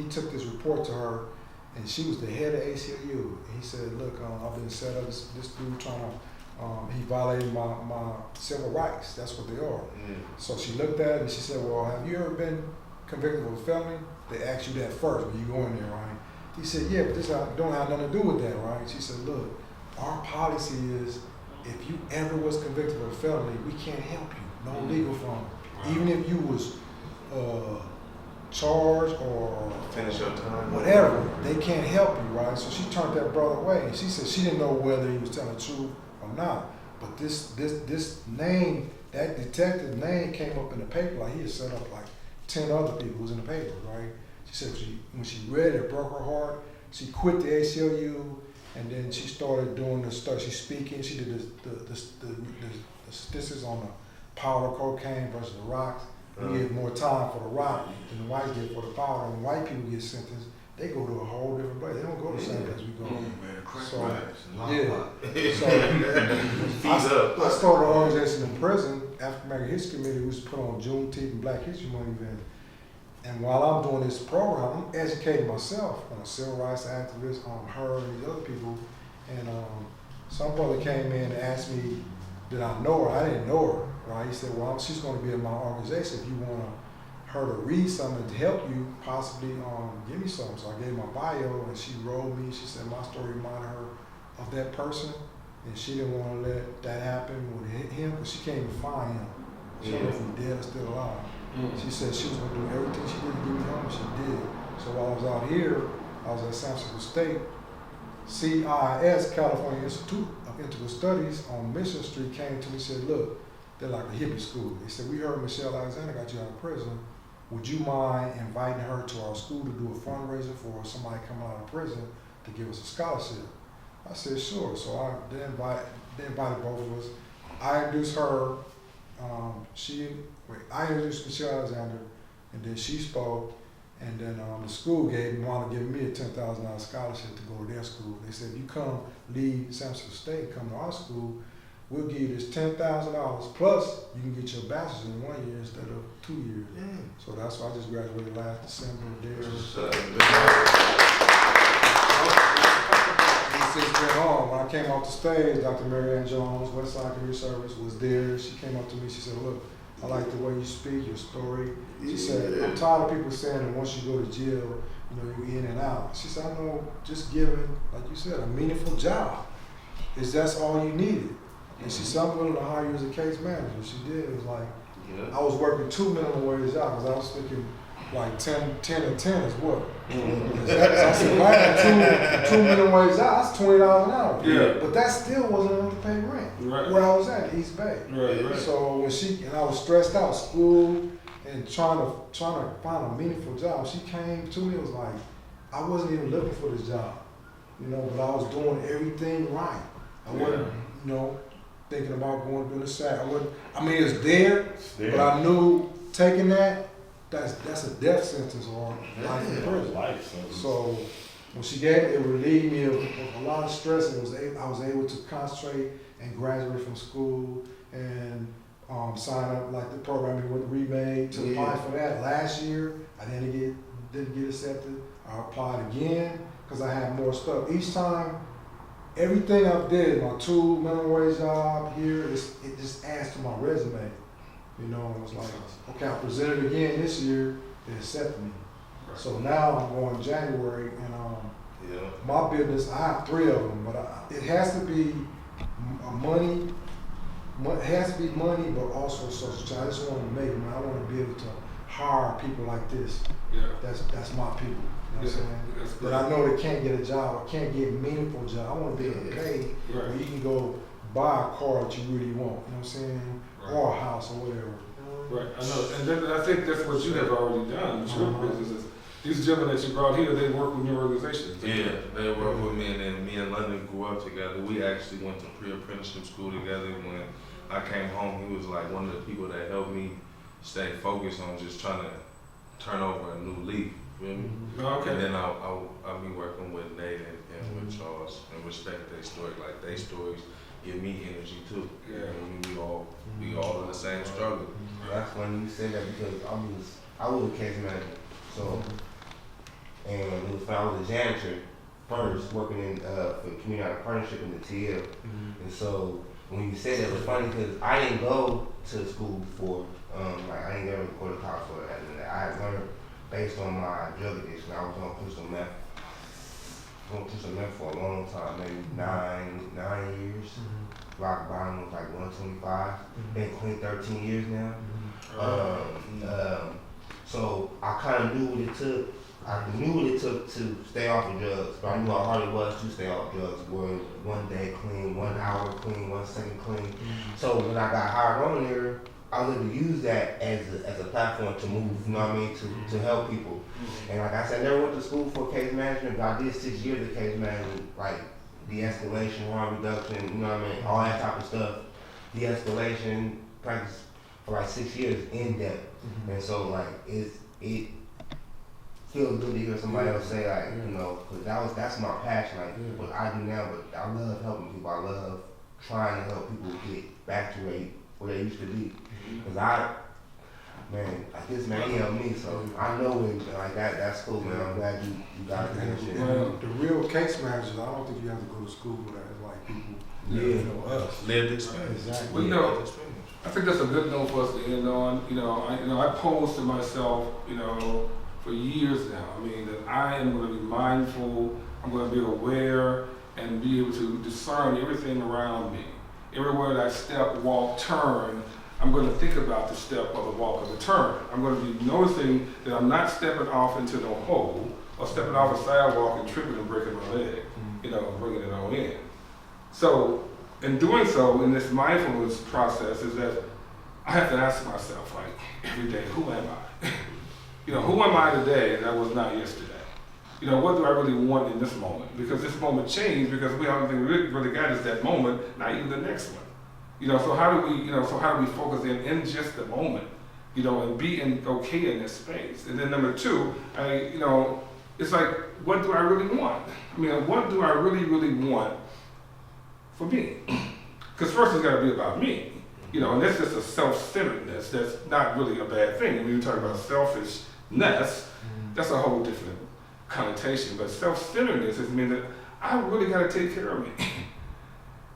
he took this report to her, and she was the head of ACLU. And he said, look, I've been set up, this dude trying to, he violated my civil rights. That's what they are. So she looked at it and she said, well, have you ever been convicted of a felony? They ask you that first when you go in there, right? He said, yeah, but this don't have nothing to do with that, right? She said, look, our policy is if you ever was convicted of a felony, we can't help you. No legal fund. Wow. Even if you was charged or finish your time, whatever, they can't help you, right? So she turned that brother away. And she said she didn't know whether he was telling the truth or not. But this name, that detective name came up in the paper, like he had set up like 10 other people who was in the paper, right? She said when she read it, it broke her heart. She quit the ACLU, and then she started doing the stuff. She's speaking. She did the statistics on the powder cocaine versus the rocks. We get more time for the rock than the whites get for the powder. And when white people get sentenced, they go to a whole different place. They don't go to the same place we go. So I started an organization in prison, African American History Committee, which put on Juneteenth and Black History Month event. And while I'm doing this program, I'm educating myself on a civil rights activist, on her and these other people. And some brother came in and asked me, did I know her? I didn't know her, right? He said, well, she's going to be in my organization. If you want her to read something to help you, possibly give me something. So I gave my bio, and she wrote me. She said my story reminded her of that person, and she didn't want to let that happen with him because she can't even find him. She don't know if he's dead or still alive. She said she was going to do everything she did to give me home, and she did. So while I was out here, I was at San Francisco State. CIS, California Institute of Integral Studies on Mission Street, came to me and said, look, they're like a hippie school. They said, we heard Michelle Alexander got you out of prison. Would you mind inviting her to our school to do a fundraiser for somebody coming out of prison to give us a scholarship? I said, sure. So they invited both of us. I introduced her. I introduced Michelle Alexander, and then she spoke. And then the school wanted to give me a $10,000 scholarship to go to their school. They said, if you come leave San Francisco State, come to our school, we'll give you this $10,000 plus you can get your bachelor's in 1 year instead of 2 years. So that's why I just graduated last December. It's been on. When I came off the stage, Dr. Mary Ann Jones, Westside Community Service, was there. She came up to me. She said, look, I like the way you speak, your story. She said, I'm tired of people saying that once you go to jail, you're in and out. She said, I know just giving, like you said, a meaningful job is that's all you needed. And she said, I'm willing to hire you as a case manager. She did. It was like, I was working 2 minimum wage jobs because I was thinking like 10 and 10 is what? So I said, if I had two minimum wage jobs, that's $20 an hour. Yeah. But that still wasn't enough to pay rent. Right. Where I was at, East Bay. Right. So when I was stressed out, school and trying to find a meaningful job, she came to me. It was like I wasn't even looking for this job, but I was doing everything right. I wasn't, thinking about going to the sack. It was there, but I knew taking that's a death sentence or life in prison. So when she gave it relieved me of a lot of stress. I was able to concentrate and graduate from school and sign up like the program we went remade to apply for that last year. I didn't get accepted. I applied again because I had more stuff. Each time, everything I did, my 2 minimum wage job here, it just adds to my resume. It was like, okay, I presented again this year, they accepted me. Right. So now I'm going January, and my business, I have 3 of them, but it has to be money. It has to be money, but also social. I just want to make money. I want to be able to hire people like this. Yeah. That's my people. You know what I'm saying? But I know they can't get a job. I can't get a meaningful job. I want to be able to pay where you can go buy a car that you really want. You know what I'm saying? Right. Or a house or whatever. Right. I know, and then I think that's what you have already done with your business. These gentlemen that you brought here, they work with your organization. Yeah, they work with me, and then me and London grew up together. We actually went to pre-apprenticeship school together. When I came home, he was like one of the people that helped me stay focused on just trying to turn over a new leaf. You feel me? Okay. And then I'll be working with Nate and with Charles and respect their story. Like their stories give me energy too. Yeah. We all in the same struggle. That's funny you said that because I was a case manager. So I was a janitor first, working in for community partnership in the TL. And so when you said that, it was funny because I didn't go to school before. Like I didn't ever go to college for that. I had learned based on my drug addiction. I was on crystal meth. For a long time, maybe 9 years. Rock bottom was like 125. Been clean 13 years now. So I kind of knew what it took. I knew what it took to stay off of drugs, but I knew how hard it was to stay off drugs. Where 1 day clean, 1 hour clean, 1 second clean. So when I got hired on there, I was able to use that as a platform to move, you know what I mean, to help people. And like I said, I never went to school for case management, but I did 6 years of case management, like de-escalation, harm reduction, you know what I mean, all that type of stuff. De-escalation practice for like 6 years in depth. And so like it feels good to hear somebody else say like, you know, cause that's my passion, like what I do now, but I love helping people. I love trying to help people get back to where they used to be. Cause like this man, he helped me, so I know when like that's cool, man. I'm glad you got it. And the real case managers, I don't think you have to go to school for that. It's like people, you know, us. Lived experience. Exactly. Well, you know, I think that's a good note for us to end on. I posed to myself, for years now. I mean, that I am going to be mindful. I'm going to be aware and be able to discern everything around me. Everywhere that I step, walk, turn, I'm going to think about the step or the walk or the turn. I'm going to be noticing that I'm not stepping off into no hole or stepping off a sidewalk and tripping and breaking my leg, bringing it on in. So, in doing so, in this mindfulness process, is that I have to ask myself, like, every day, who am I? Who am I today that I was not yesterday? What do I really want in this moment? Because this moment changed because we haven't really got is that moment, not even the next one. So how do we focus in just the moment, and be okay in this space? And then number two, it's like, what do I really want? What do I really, really want for me? Because first it's got to be about me, and that's just a self-centeredness that's not really a bad thing. When you talk about selfishness, that's a whole different connotation. But self-centeredness is mean that I really got to take care of me.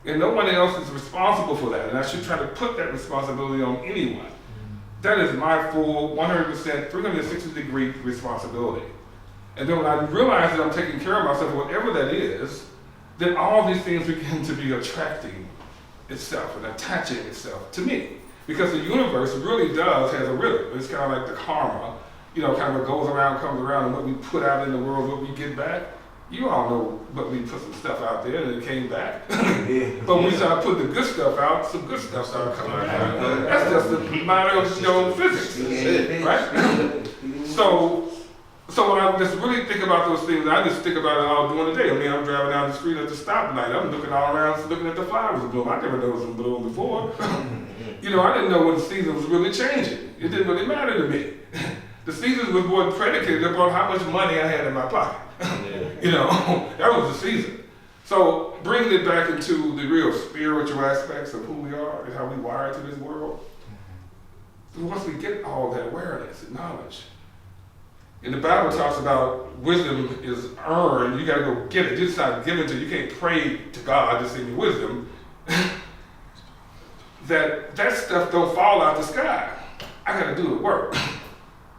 And no one else is responsible for that. And I should try to put that responsibility on anyone. That is my full 100%, 360-degree responsibility. And then when I realize that I'm taking care of myself, whatever that is, then all these things begin to be attracting itself and attaching itself to me. Because the universe really has a rhythm. It's kind of like the karma, kind of what goes around, comes around, and what we put out in the world, what we get back. You all know, but we put some stuff out there and it came back. But when we start putting the good stuff out, some good stuff started coming out. That's just a matter of physics, right? So when I just really think about those things, I just think about it all during the day. I'm driving down the street at the stoplight. I'm looking all around, looking at the flowers bloom. I never noticed them bloom before. I didn't know when the season was really changing. It didn't really matter to me. The season was more predicated upon how much money I had in my pocket. That was the season. So bringing it back into the real spiritual aspects of who we are and how we wired to this world. Once we get all that awareness and knowledge, and the Bible talks about wisdom is earned, you gotta go get it. It's not given to you. You can't pray to God to send you wisdom. that stuff don't fall out the sky. I gotta do the work.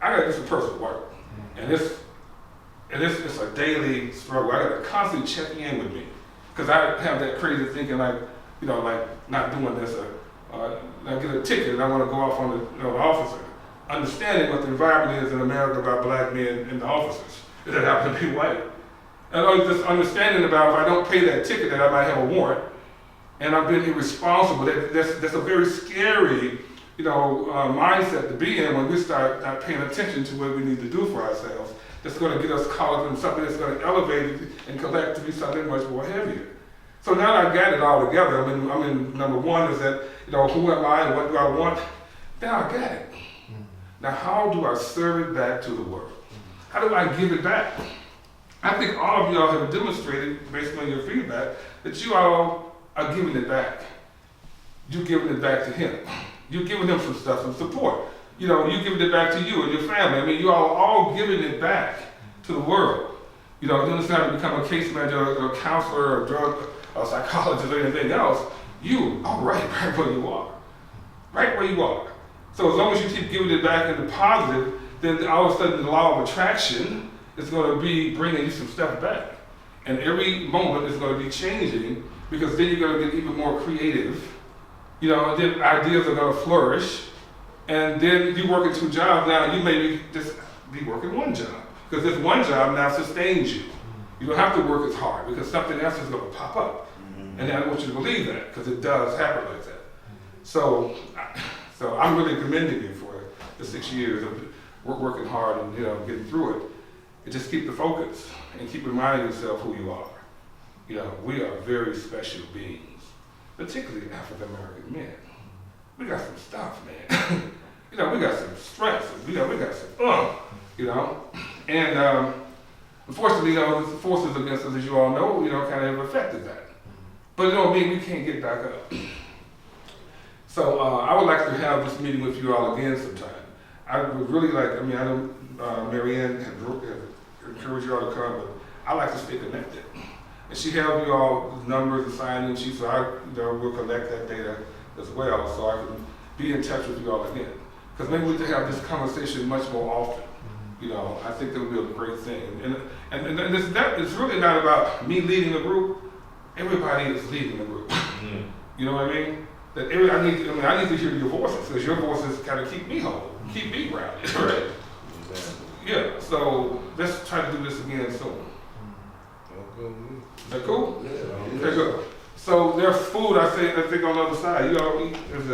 I gotta do some personal work. And it's a daily struggle. I gotta constantly check in with me. Because I have that crazy thinking like not doing this, I get a ticket and I wanna go off on the officer. Understanding what the environment is in America about black men and the officers that happen to be white. And just understanding about if I don't pay that ticket that I might have a warrant and I've been irresponsible, that's a very scary mindset to be in when we start not paying attention to what we need to do for ourselves. That's going to get us caught up in something that's going to elevate it and collect to be something much more heavier. So now I got it all together. I'm in number one is that, who am I and what do I want? Now I got it. Now how do I serve it back to the world? How do I give it back? I think all of y'all have demonstrated, based on your feedback, that you all are giving it back. You're giving it back to him. You're giving him some stuff, some support. You're giving it back to you and your family. You all giving it back to the world. You know, you don't necessarily have to become a case manager or a counselor or drug or psychologist or anything else. You are right where you are. Right where you are. So as long as you keep giving it back in the positive, then all of a sudden the law of attraction is going to be bringing you some stuff back. And every moment is going to be changing because then you're going to get even more creative. You know, and then ideas are going to flourish. And then you working 2 jobs now, you may just be working 1 job. Because this 1 job now sustains you. You don't have to work as hard because something else is going to pop up. And I want you to believe that because it does happen like that. So I'm really commending you for the 6 years of working hard and getting through it. And just keep the focus and keep reminding yourself who you are. You know, we are very special beings, particularly African American men. We got some stuff, man. We got some strengths. We got some and unfortunately, the forces against us, as you all know, kind of have affected that. But it don't mean we can't get back up. So I would like to have this meeting with you all again sometime. I would really like, I know Marianne had encouraged you all to come, but I like to stay connected. And she held you all the numbers and sign-in sheets, so I will collect that data as well, so I can be in touch with you all again. Because maybe we can have this conversation much more often. I think that would be a great thing. And it's really not about me leading the group. Everybody is leading the group. You know what I mean? That I need to hear your voices because your voices kind of keep me whole, keep me grounded, right? Yeah. So let's try to do this again soon. Is that cool? Yeah. Okay, good. So there's food. I think on the other side. You all eat. There's